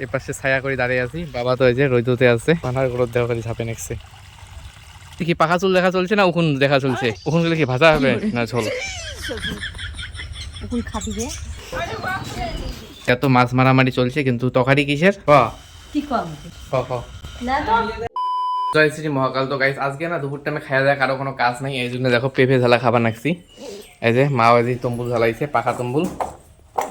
এই পাশে ছায়া করে দাঁড়িয়ে আছি, বাবা তো এই যে রোদতে আছে, পানার গ্রোথ দেখা করে ঝাঁপে নেছে। কি পাখা চুল দেখা চলছে না উকুন দেখা চলছে? উকুন গুলো কি ভাজা হবে না ঝোল? উকুন খাবি রে? এত মাছ মারামারি চলছে, কিন্তু তরকারি কিসের? কি কম না তো জয় শ্রী মহাকাল। তো গাইস আজকে না দুপুর টাইমে খাওয়া দাওয়া কারো কোনো কাজ নাই, এই জন্য দেখো পেঁপে ঝালা খাবার নাকছি। এই যে মা ওই তম্বুল ঝালাইছে, পাখা তম্বুল।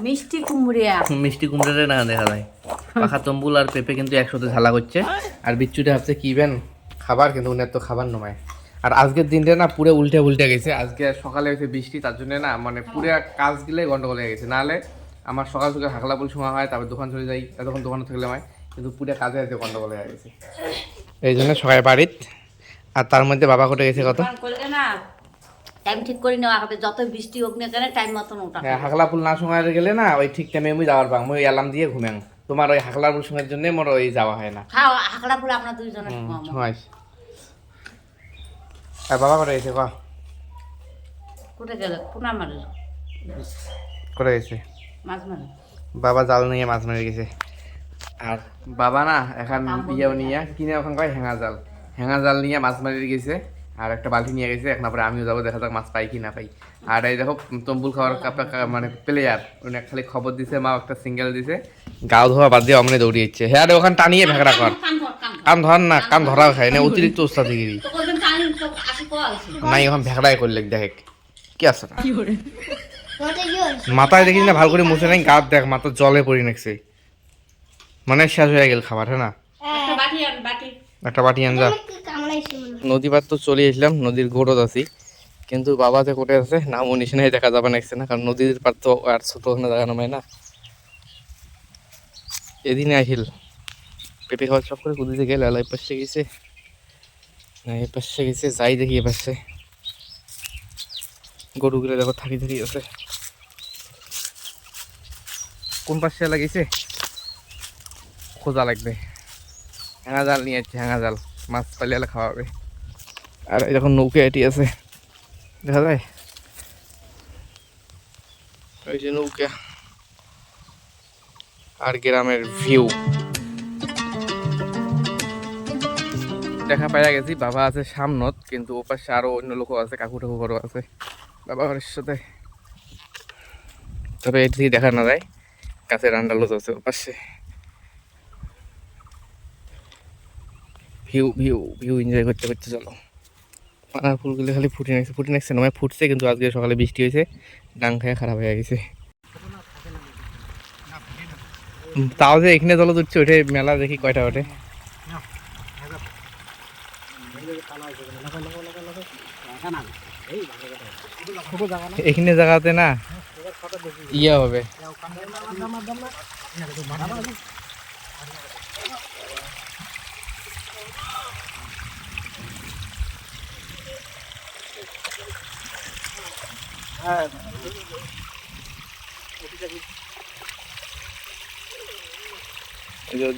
মিষ্টি কুমড়িয়া, মিষ্টি কুমড়োরে না দেখা যায়, পাখা তম্বুল আর পেঁপে কিন্তু একসাথে ঝালা করছে। আর বিচ্ছুটা ভাবছে কি বেন খাবার, কিন্তু উনি তো খাবার নমায়। আর আজকের দিনটা না পুরো উল্টে উল্টে গেছে। আজকে সকালে হয়েছে বৃষ্টি, তার জন্য না মানে পুরো কাজ গিলে গন্ডগোল হয়ে গেছে। নাহলে আমার সকাল থেকে হাকলা পুল সময় হয়, তারপর দোকান চলে যাই, এতক্ষণ দোকানে থাকলে হয়, কিন্তু পুরো কাজে হয়েছে গন্ডগোল হয়ে গেছে। এই জন্য সবাই বাড়িত। আর তার মধ্যে বাবা কোটে গেছে কত করলে না টাইম ঠিক করে নেওয়া হবে, যত বৃষ্টি হোক না কেন টাইম মতন ওঠা। হ্যাঁ, হাকলা পুল না সময় গেলে না ওই ঠিক টাইমে আমি যাওয়ার পাং, মই অ্যালার্ম দিয়ে ঘুমেন। তোমার ওই হাকলা পুল সময়ের জন্য মোর ওই যাওয়া হয় না। হ্যাঁ, হাকড়া পুরো আপনার দুইজনের সময়। আর বাবা কোটে গেছে কোথায় গেলে? পোনা মারে করে গেছে মাছ মারে। বাবা জাল নিয়ে মাছ মেরে গেছে। আর বাবা না এখন বিয়েও নিয়ে কিনে ওখান কয় হ্যাঙা জাল নিয়ে মাছ মারি গেছে। আর একটা বালতি নিয়ে গেছে, এখন আবার আমিও যাবো, দেখা যাক মাছ পাই কি না পাই। আর এই দেখো তম্বুল খাওয়ার মানে প্লেয়ার উনি খালি খবর দিছে, মা একটা সিঙ্গেল দিছে, গাও ধোয়া বাদ দিয়ে অমনে দৌড়িয়েছে। হ্যাঁ ওখান টানিয়ে ভেকড়া কর, কান ধর না, কান ধরা খায় না, অতিরিক্ত উস্তাদ দিগিরি নাই, এখন ভেকড়াই করলে দেখে কি আছে না মাথায় দেখিস না ভালো করে মুছে নাই, গাছ দেখ মাথা জলে পড়ে নেছে, মানে শেষ হয়ে গেল খাবার। হ্যাঁ না একটা বাটি আন যা। নদী পার তো চলে আসলাম, নদীর ঘোরত আছি, কিন্তু বাবা যে কোটে আছে নাম নিশানাই দেখা যাবে না, কারণ নদীর পার তো আর ছোট ওখানে দেখা নামায় না। এদিনে আহিল পেঁপে খাওয়া সব করে কুদিতে গেলে এই পাশে গেছে না, এই পাশে গেছে, যাই দেখি এ পাশে গরুগুলো দেখো থাকি থাকি আছে। কোন পাশে লাগিয়েছে খোঁজা লাগবে। হ্যাঙা জাল নিয়ে যাচ্ছে, হ্যাঙা জাল মাছ পালিয়ে খাওয়াবে। আর যখন নৌকা এটি আছে দেখা যায়, ওই যে নৌকা আর গ্রামের ভিউ দেখা পাইয়া গেছি। বাবা আছে সামনত, কিন্তু ও পাশে আরো অন্য লোকও আছে, কাকু টাকু ঘরও আছে বাবা ঘরের সাথে। তবে এটি থেকে দেখা না যায়, কাছের আন্ডালোজ আছে ওর পাশে। ভিউ ভিউ ভিউ এনজয় করতে করতে চলো। পানার ফুলগুলো খালি ফুটে নাকছে নয় ফুটছে, কিন্তু আজকে সকালে বৃষ্টি হয়েছে, ডাং খায় খারাপ হয়ে গেছে। তাও যে এখানে জল উঠছে, ওঠে মেলা দেখি কয়টা ওঠে। এখানে জায়গাতে না ইয়ে হবে,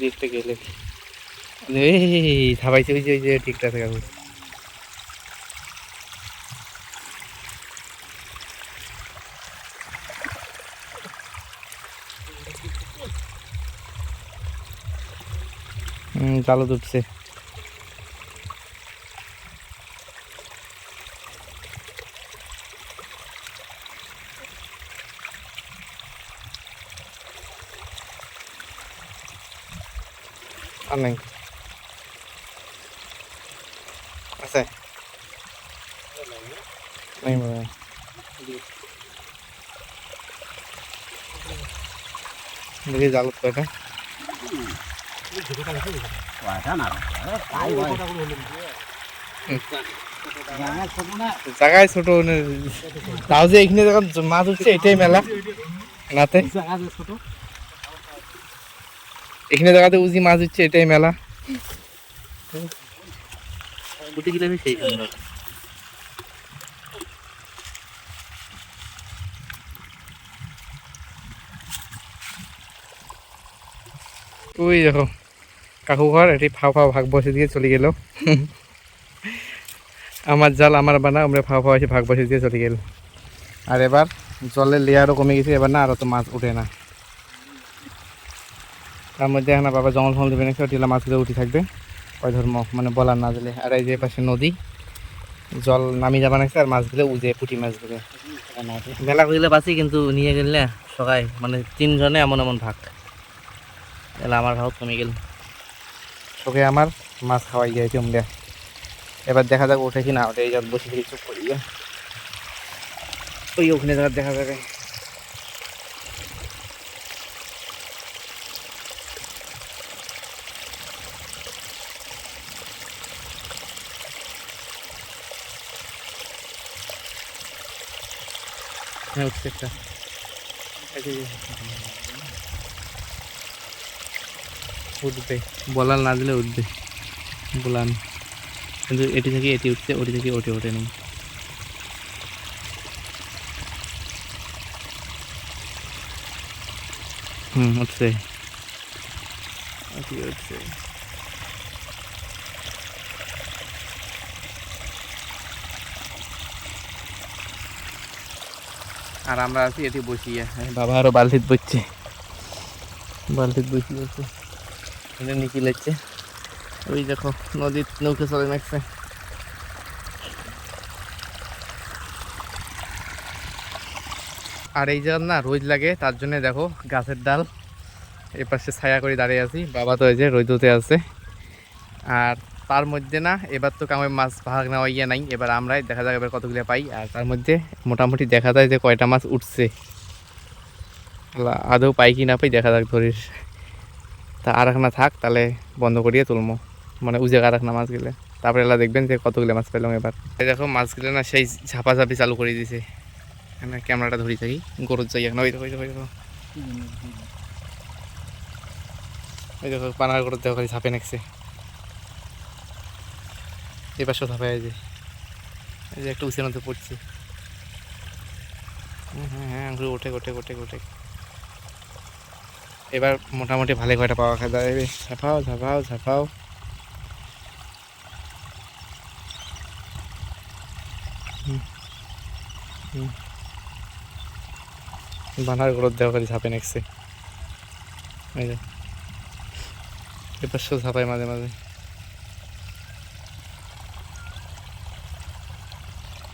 দেখতে গেলে থাবাইছে ওই যে ঠিকঠাক আছে কাকু। জালো উঠছে। আর নাই আছে নাই বাবা, দেখি জালত কয়টা। জায়গায় ছোট, তাও যে এখানে যখন মাছ উঠছে এটাই মেলা নাতে, এখানে জায়গাতে উজি মাছ উঠছে এটাই মেলা। উঠে গেলে সেই সুন্দর। ওই দেখো কাকু ঘর, এটি ফাও ফাও ভাগ বসে দিয়ে চলে গেল। আমার জাল আমার বানা, আমরা ফাও ফাও এসে ভাগ বসে দিয়ে চলে গেল। আর এবার জলের লেয়ারও কমে গেছে, এবার না আর তো মাছ উঠে না। তার মধ্যে এখন বাবা জঙ্গল ফল দেবে নাকি, ওটি মাছগুলো উঠে থাকবে ওই ধর্ম মানে বলার না দিলে। আর এই যে পাশে নদী, জল নামি যাবা নাকি, আর মাছগুলো উজে পুঁটি মাছগুলো মেলা করিলে বাঁচি, কিন্তু নিয়ে গেলে সবাই মানে 3 জনে এমন এমন ভাগ, এলা আমার ভাগ কমে গেল। তোকে আমার মাছ খাওয়াই গিয়েছে আমরা, এবার দেখা যাক ওঠে কি না ওঠে। এই বসে থেকে চুপ করি, ওই ওখানে যাওয়ার দেখা যাবে। হ্যাঁ উঠছে একটা, উঠবে বলার না দিলে উঠবে বলান, কিন্তু এটি থেকে এটি উঠছে, ওটি থেকে ওটি ওঠে নেই। উঠছে উঠছে। আর আমরা আছি এটি বসিয়ে, বাবা আরো বালতিত বসছে, বালতিত বসিয়ে আছে, নিকি লাগছে। ওই দেখো নদীর নৌকে চলে নাকছে। আর এই যে না রোদ লাগে, তার জন্য দেখো গাছের ডাল এ পাশে ছায়া করে দাঁড়িয়ে আছি। বাবা তো এই যে রোদতে আছে। আর তার মধ্যে না এবার তো কামে মাছ ভাগ নেওয়া ইয়ে নাই, এবার আমরাই দেখা যাক এবার কতগুলো পাই। আর তার মধ্যে মোটামুটি দেখা যায় যে কয়টা মাছ উঠছে, আদৌ পাই কি না পাই দেখা যাক ধরিস। তা আর একখানা থাক, তাহলে বন্ধ করিয়ে তুলবো, মানে উজে আর একখানা মাছ গেলে তারপরে এলা দেখবেন যে কতগুলো মাছ পেলাম। এবার এই দেখো মাছগুলো না সেই ঝাপাঝাপি চালু করে দিয়েছে। এখানে ক্যামেরাটা ধরি থাকি, গরুর যাই এখন। ওই দেখো ওই দেখো ওই দেখো ওই দেখো পানার গরুর দেখো খালি ঝাপে নেকছে। এবার সব ঝাপে এই যে একটু উঁচের মধ্যে পড়ছে। হ্যাঁ হ্যাঁ আঙুল ওঠে ওঠে ওঠে ওঠে। এবার মোটামুটি ভালো কয়টা পাওয়া খাওয়া যাবে। ঝাপাও ঝাপাও ঝাপাও। বানার গরুর দেওয়া খালি ঝাপে নেকছে। এই যে এবার সব ঝাপাই মাঝে মাঝে।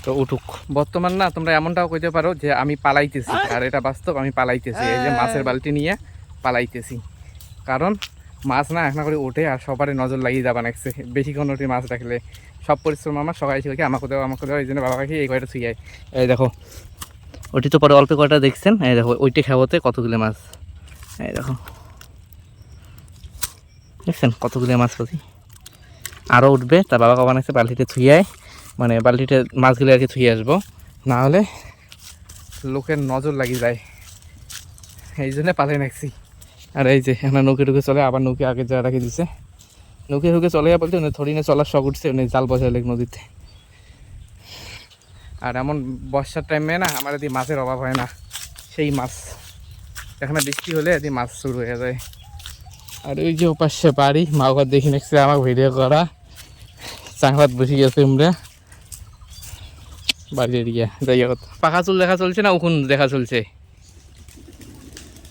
তো উঠুক বর্তমান না, তোমরা এমনটাও কইতে পারো যে আমি পালাইতেছি, আর এটা বাস্তব, আমি পালাইতেছি। এই যে মাছের বালতি নিয়ে পালাইতেছি, কারণ মাছ না এখন করে ওঠে আর সবারই নজর লাগিয়ে যাবা নাকছে। বেশিক্ষণ ওঠে মাছ রাখলে সব পরিশ্রম আমার সবাই ছিল কি আমাকে দেওয়া এই জন্য বাবা কাছে এই কয়টা ছুঁয়ায়। এই দেখো ওটি তো পরে অল্প কয়টা দেখছেন, এই দেখো ওইটি খাওয়াতে কতগুলো মাছ, এই দেখো দেখছেন কতগুলো মাছ পাচ্ছি। আরও উঠবে, তার বাবা কবা নাকছে বালতিতে ছুঁয়ায়, মানে বালতিতে মাছগুলো আর কি ছুঁয়ে আসবো, না হলে লোকের নজর লাগিয়ে যায়, এই জন্য পালে নাকছি। আর এই যে এখন নৌকে ঢুকে চলে, আবার নৌকে আগে যা রাখি দিছে, নৌকে ঢুকে চলে বলতে থরি না চলার শখ উঠছে, জাল বসাইলে নদীতে। আর এমন বর্ষার টাইমে না আমার এদিকে মাছের অভাব হয় না, সেই মাছ এখানে বৃষ্টি হলে এদিকে মাছ শুরু হয়ে যায়। আর ওই যে ওপাশে বাড়ি মা ঘর দেখি নাকছে আমার ভিডিও করা, চাংলাত বসে গেছে আমরা বাড়ির এদিকে। যাই হোক পাখা চুল দেখা চলছে না উকুন দেখা চলছে?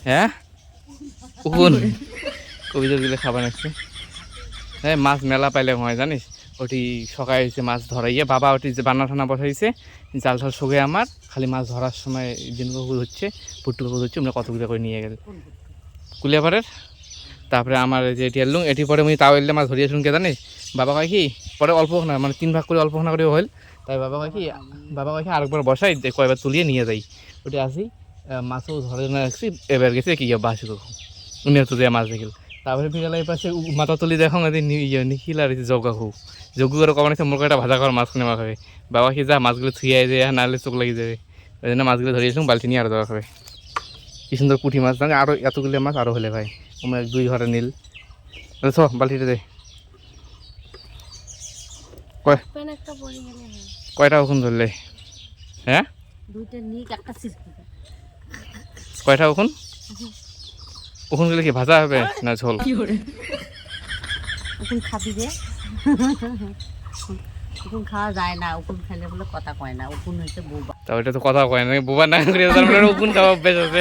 হ্যাঁ উকুন কবিতা দিলে খাবার নাকছে। হ্যাঁ মাছ মেলা পাইলে হয় জানিস, ওটি সকালে হয়েছে মাছ ধরাইয়ে বাবা ওটি যে বান্না টানা বসাইছে, জাল ঠাল শুকে আমার খালি মাছ ধরার সময় দিন কুকুর হচ্ছে পুট্টু কুকুর হচ্ছে, আমরা কতগুলো করে নিয়ে গেল কুলিয়াপাড়ের। তারপরে আমার যে এটি এলুম এটি পরে আমি তাও এলে মাছ ধরিয়ে শুনকে জানিস, বাবা কয় কি পরে অল্প না মানে 3 ভাগ করে অল্প না করে হইল, তাই বাবা কয় কি আরেকবার বসাই কয়বার তুলিয়ে নিয়ে যাই। ওটি আসি মাছও ধরে না রাখছি, এবার গেছে কি বাসি উনি তো দেয়া মাছ দেখিল। তারপরে বিকালে এই পাশে মাথা তুলি দেখো নিখিল আর জগাহু জগু করে কমানো মোর কয়টা ভাজা খাওয়ার মাছ কিনে খাবে। বাবা কি যা মাছগুলো ছুঁয়ে যায় নাহলে চোখ লাগিয়ে যাবে, ওই জন্য মাছগুলো ধরিয়েছিলাম বালতি নিয়ে আরও দেওয়া খাবে। কি সুন্দর পুঁটি মাছ জানি, আরও এতগুলো মাছ আরও হলে ভাই আমার 2 ঘরে নীল। চ বালতিটা দে। কয়টা ওখান ধরলে? হ্যাঁ কয়টা ওখান ওখান গেলে কি ভাজা হবে না ঝোল? উকুন খাবি রে? উকুন খাওয়া যায় না, উকুন খাইলে বলে কথা কয় না, উকুন হইছে বোবা। তা ওইটা তো কথা কয় না, বোবা না করে তারপরে উকুন খাওয়া অভ্যেস আছে।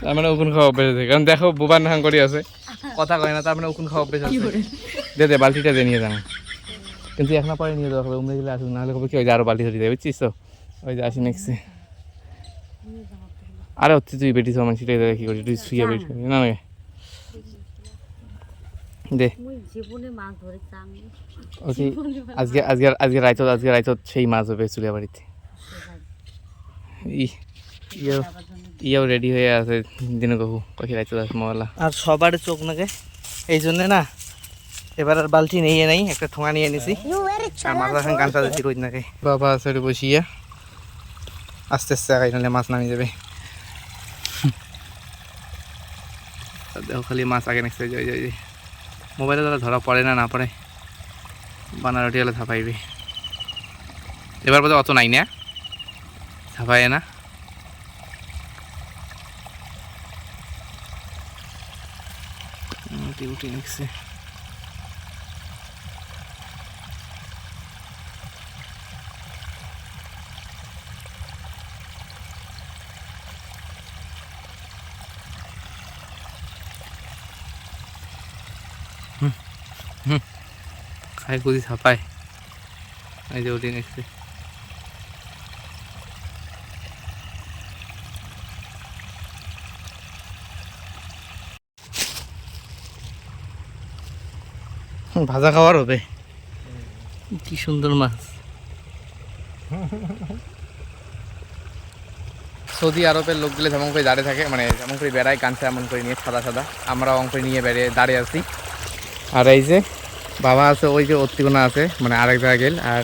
তার মানে উকুন খাওয়া অভ্যেস আছে, কারণ দেখো বোবার নাহাং করে আছে, কথা কয় না, তার মানে উকুন খাওয়া অভ্যেস আছে। দে বালতিটা দিয়ে নিয়ে যান, কিন্তু এখন পরে নিয়ে যাওয়া হবে, উমরে গেলে আসুক, নাহলে কবে কি ওই যে আরো বালতি ধরে দেবে, বুঝছিস তো, ওই যে আসি নেক্সট। আরে হচ্ছে তুই বেটি সমান সেটাই কি করি, তুই শুয়ে বেটি না না দে ওকে। আজকে আজকে আজকে রাইত সেই মাছ হবে চুলিয়া বাড়িতে। ইয়াও রেডি হয়ে আছে দিনে কাকু কখি রাইত মোবাইলা আর সবার চোখ নাকে, এই জন্যে না এবার আর বালতি নিয়ে নাই, একটা ঠোঙা নিয়ে নিছি আর মাছ এখন গানটা দিচ্ছি রোজ নাকে। বাবা আছে বসিয়া আস্তে আস্তে আগাই, নাহলে মাছ নামিয়ে যাবে। দেখো খালি মাছ আগে নেক্সট যাই যাই মোবাইলে তারা ধরা পড়ে না পড়ে, বানারটি হলে থাপাইবে। এবার বোধহয় অত নাই না থাপায় না। উঠে নেক্সে খাই খুদি ছাপায়, এই যে উঠে নিচ্ছে। ভাজা খাওয়ার হবে, কি সুন্দর মাছ। সৌদি আরবের লোকগুলো যেমন করে দাঁড়িয়ে থাকে, মানে যেমন করে বেড়ায় কাঞ্চা এমন করে নিয়ে সাদা সাদা, আমরা অঙ্ক করে নিয়ে দাঁড়িয়ে আছি। আর এই যে বাবা আছে, ওই যে অত্তিগোনা আছে, মানে আরেক জায়গায় গেল, আর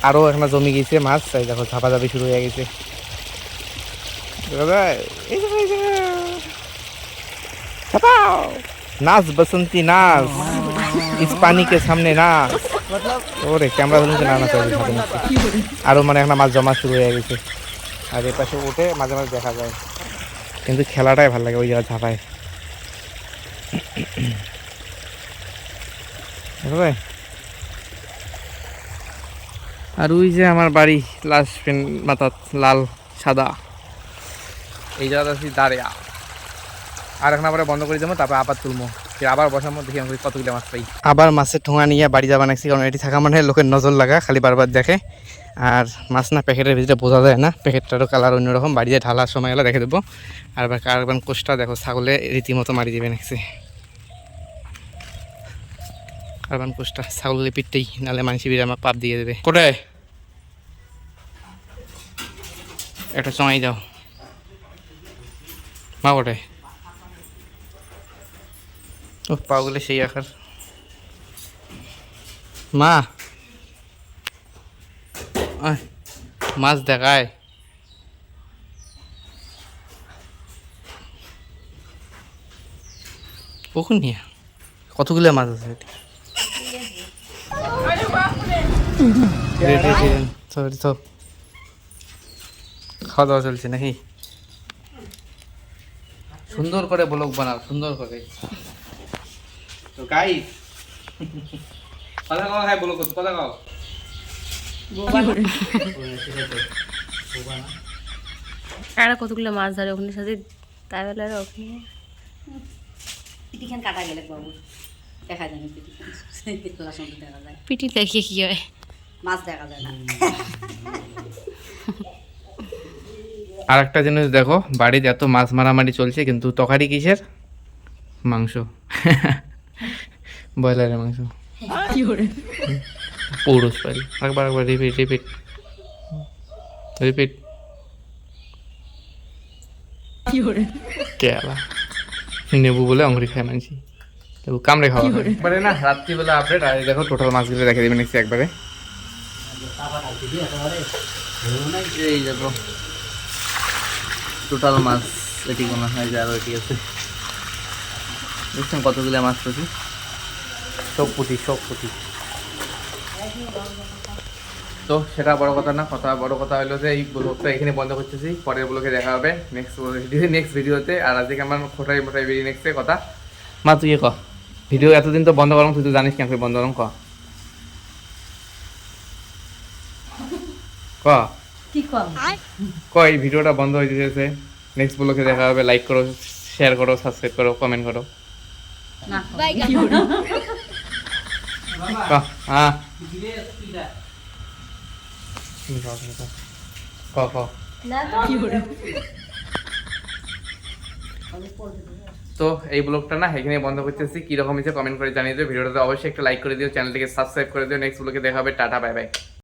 আরও এখানে জমি গেছে মাছ, তাই দেখো ঝাপাঝাপি শুরু হয়ে গেছে। নাচ বসন্তি নাচ, ইস পানি কে সামনে নাচ। ওরে ক্যামেরা ধরুন না নাচ, আরও মানে এখানে মাছ জমা শুরু হয়ে গেছে। আর এ পাশে উঠে মাঝে মাঝে দেখা যায়, কিন্তু খেলাটাই ভালো লাগে ওই জায়গায় ঝাপায়। আর ওই যে আমার বাড়ি লাস্ট মাথা লাল সাদা, এই জায়গাটা আছি দাঁড়িয়া। আর এখন আবার বন্ধ করে দেবো, তারপর আবার তুলবো, আবার বসার মধ্যে দেখি কতগুলো মাছ পাই। আবার মাছের ঠোঙা নিয়ে বাড়ি যাবা নাকছি, কারণ এটি থাকা মানে লোকের নজর লাগা, খালি বারবার দেখে। আর মাছ না প্যাকেটের ভিতরে বোঝা যায় না, প্যাকেটটারও কালার অন্যরকম, বাড়িতে ঢালার সময় এলো রেখে দেবো। আর কারবান কোষটা দেখো ছাগলে রীতিমতো মারি দেবে নাকছে, কারবান কোষটা ছাগলের পিঠতেই, নাহলে মানুষ বিরে আমার পাপ দিয়ে দেবে। কোথায় একটা চঙাই দাও মা, কোথায় ও পাওগুলো সেই আকার। মা মাছ দেখায়, কখন নিয়ে কতগুলো মাছ আছে খাওয়া দাওয়া চলছে নাকি? সুন্দর করে ব্লগ বানাও, সুন্দর করে। তো গাইস কথা কও, হ্যাঁ ব্লগ করতে কথা কও। আর কতগুলো মাছ ধরে ওখানে সাথে, তাই বলে আর ওখানে পিটিখান কাটা গেলে বাবু দেখা যায় না, পিটিখান দেখা যায়, পিটি দেখিয়ে কি হয়, মাছ দেখা যায় না। আর একটা জিনিস দেখো, বাড়িতে এত মাছ মারামারি চলছে, কিন্তু তরকারি কিসের? মাংস, ব্রয়লারের মাংস। পৌরস পারি একবার একবার রিপিট রিপিট রিপিট। কেলা নেবু বলে অঙ্গুরি খায় মানছি, লেবু কামড়ে খাওয়া একবারে না। রাত্রিবেলা আপডেট, আর দেখো টোটাল মাছগুলো রেখে দেবেন একবারে। এই দেখো টোটাল মাছ, এটি কোনো হয় যে আরও এটি আছে, বুঝছেন কতগুলো মাছ পেয়েছি, সব পুঁটি। তো সেটা বড় কথা না, বড় কথা হলো যে এই ব্লগটা এখানে বন্ধ করতেছি, পরের ব্লগে দেখা হবে নেক্সট ভিডিওতে। আর আজকে আমার ফোটাই বেরিয়ে নেক্সটে কথা। মা তুই ক ভিডিও এতদিন তো বন্ধ করলাম, তুই তো জানিস কেন বন্ধ করলাম, ক এই ভিডিওটা বন্ধ হয়ে যেতেছে, নেক্সট ব্লগে দেখা হবে। লাইক করো, শেয়ার করো, সাবস্ক্রাইব করো, কমেন্ট করো। না হ্যাঁ ক ক তো এই ব্লগটা না এখানে বন্ধ করতেছি। কিরকম হয়েছে কমেন্ট করে জানিয়ে দিও। ভিডিওটাতে অবশ্যই একটা লাইক করে দিও, চ্যানেলটিকে সাবস্ক্রাইব করে দিও। নেক্সট ব্লগে দেখা হবে। Tata, bye bye.